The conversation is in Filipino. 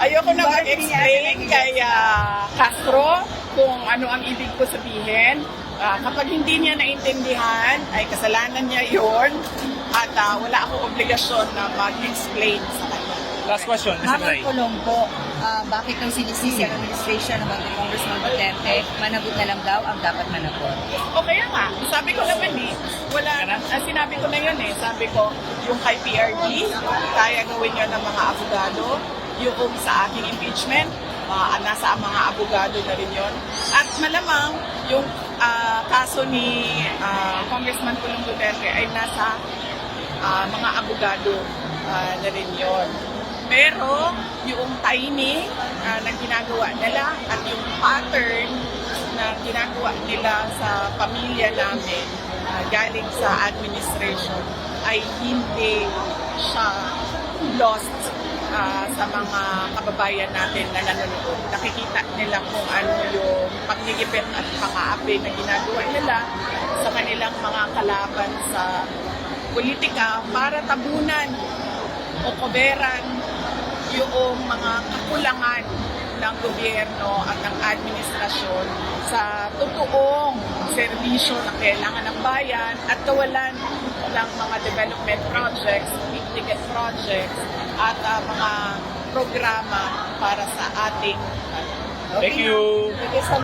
Ayoko na mag-explain kay Castro kung ano ang ibig ko sabihin. Kapag hindi niya naintindihan, ay kasalanan niya yon at wala akong obligasyon na mag-explain sa kanya. Last question, Mr. Ma'am Ray. Colombo, bakit daw sinisisi ang administration ng mga Congressman Duterte, managot na lang daw ang dapat managot? O kaya nga, sabi ko naman sinabi ko na yun sabi ko, yung kay PRD, kaya gawin yun ng mga abogado, yung sa aking impeachment, nasa mga abogado na rin yun. At malamang, yung kaso ni Congressman Pulong Duterte ay nasa mga abogado na rin yun. Pero yung timing na ginagawa nila at yung pattern na ginagawa nila sa pamilya namin galing sa administration ay hindi siya lost sa mga kababayan natin na nanonood. Nakikita nila kung ano yung pagnigipit at pang-aapi na ginagawa nila sa kanilang mga kalaban sa politika para tabunan o koberan yung mga kakulangan ng gobyerno at ng administrasyon sa totoong serbisyo na kailangan ng bayan at kawalan ng mga development projects, big ticket projects at mga programa para sa ating Thank you. Thank you so much.